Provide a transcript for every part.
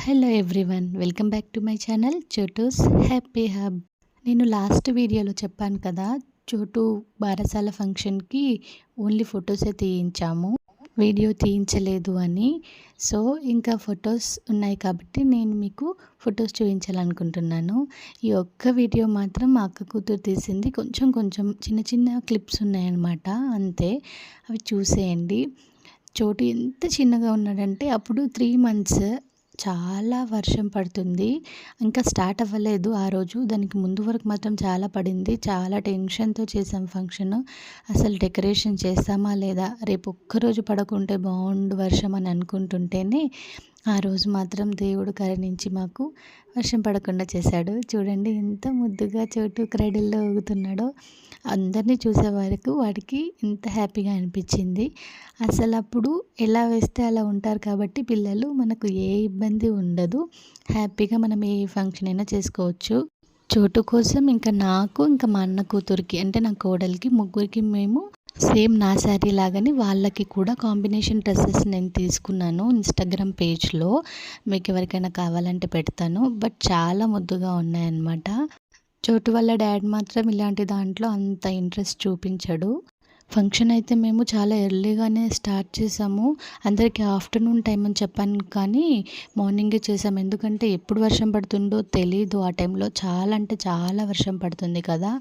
Hello everyone, welcome back to my channel Chotu's happy hub. నేను last వీడియోలో చెప్పాను కదా, చోటు బారసాల ఫంక్షన్కి ఓన్లీ ఫొటోసే తీయించాము, వీడియో తీయించలేదు అని. సో ఇంకా ఫొటోస్ ఉన్నాయి కాబట్టి నేను మీకు ఫొటోస్ చూపించాలనుకుంటున్నాను. ఈ ఒక్క వీడియో మాత్రం మా అక్క కూతురు తీసింది, కొంచెం కొంచెం చిన్న చిన్న క్లిప్స్ ఉన్నాయన్నమాట, అంతే. అవి చూసేయండి. చోటు ఎంత చిన్నగా ఉన్నాడంటే అప్పుడు 3 months. చాలా వర్షం పడుతుంది, ఇంకా స్టార్ట్ అవ్వలేదు ఆ రోజు. దానికి ముందు వరకు మాత్రం చాలా పడింది. చాలా టెన్షన్తో చేసాం ఫంక్షన్. అసలు డెకరేషన్ చేస్తామా లేదా, రేపు ఒక్కరోజు పడకుంటే బాగుండు వర్షం అని అనుకుంటుంటేనే ఆ రోజు మాత్రం దేవుడు కరుణించి మాకు వర్షం పడకుండా చేశాడు. చూడండి ఎంత ముద్దుగా చోటు క్రెడిల్లో ఊగుతున్నాడో. అందరినీ చూసే వరకు వాడికి ఎంత హ్యాపీగా అనిపించింది. అసలు అప్పుడు ఎలా వేస్తే అలా ఉంటారు కాబట్టి పిల్లలు, మనకు ఏ ఇబ్బంది ఉండదు. హ్యాపీగా మనం ఏ ఫంక్షన్ అయినా చేసుకోవచ్చు. చోటు కోసం ఇంకా నాకు, ఇంకా మా అన్న కూతురికి అంటే నా కోడలికి, ముగ్గురికి మేము సేమ్ నా శారీ లాగానే వాళ్ళకి కూడా కాంబినేషన్ డ్రెస్సెస్ నేను తీసుకున్నాను ఇన్స్టాగ్రామ్ పేజ్లో. మీకు ఎవరికైనా కావాలంటే పెడతాను. బట్ చాలా ముద్దుగా ఉన్నాయన్నమాట. చోటు వాళ్ళ డాడ్ మాత్రం ఇలాంటి దాంట్లో అంత ఇంట్రెస్ట్ చూపించడు. ఫంక్షన్ అయితే మేము చాలా ఎర్లీగానే స్టార్ట్ చేసాము. అందరికీ ఆఫ్టర్నూన్ టైం అని చెప్పాను కానీ మార్నింగే చేసాము. ఎందుకంటే ఎప్పుడు వర్షం పడుతుందో తెలీదు. ఆ టైంలో చాలా అంటే చాలా వర్షం పడుతుంది కదా.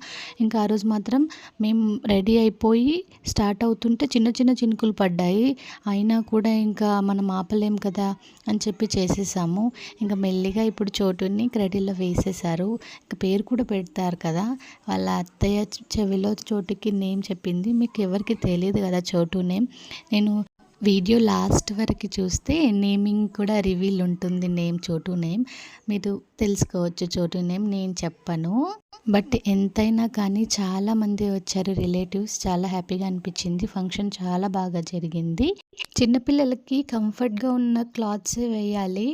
ఇంకా ఆ రోజు మాత్రం మేము రెడీ అయిపోయి స్టార్ట్ అవుతుంటే చిన్న చిన్న చినుకులు పడ్డాయి. అయినా కూడా ఇంకా మనం ఆపలేం కదా అని చెప్పి చేసేసాము. ఇంకా మెల్లిగా ఇప్పుడు చోటుని క్రెడిల్లో వేసేసారు. ఇంకా పేరు కూడా పెడతారు కదా. వాళ్ళ అత్తయ్య చెవిలో చోటుకి నేమ్ చెప్పింది. మీకు ఎవరికి తెలియదు కదా చోటు నేమ్. నేను వీడియో లాస్ట్ వరకు చూస్తే నేమింగ్ కూడా రివీల్ ఉంటుంది, నేమ్ చోటు నేమ్. మీరు తెలుసుకోవచ్చు చోటు నేమ్, నేను చెప్పను. బట్ ఎంతైనా కానీ చాలామంది వచ్చారు రిలేటివ్స్. చాలా హ్యాపీగా అనిపించింది. ఫంక్షన్ చాలా బాగా జరిగింది. చిన్నపిల్లలకి కంఫర్ట్గా ఉన్న క్లాత్సే వేయాలి.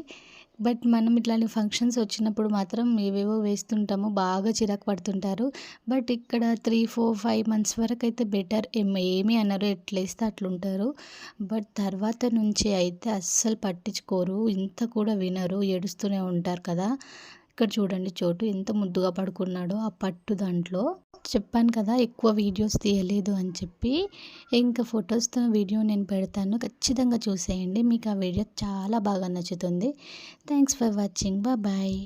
బట్ మనం ఇట్లాంటి ఫంక్షన్స్ వచ్చినప్పుడు మాత్రం ఏవేవో వేస్తుంటాము, బాగా చిరాకు పడుతుంటారు. బట్ ఇక్కడ 3, 4, 5 months వరకు అయితే బెటర్, ఏమీ అనరు, ఎట్లేస్తే అట్లుంటారు. బట్ తర్వాత నుంచి అయితే అస్సలు పట్టించుకోరు, ఇంత కూడా వినరు, ఏడుస్తూనే ఉంటారు కదా. ఇక్కడ చూడండి చోటు ఎంత ముద్దుగా పడుకున్నాడో ఆ పట్టు దాంట్లో. చెప్పాను కదా ఎక్కువ వీడియోస్ తీయలేదు అని చెప్పి. ఇంకా ఫొటోస్తో వీడియో నేను పెడతాను, ఖచ్చితంగా చూసేయండి. మీకు ఆ వీడియో చాలా బాగా నచ్చుతుంది. Thanks for watching. బాయ్.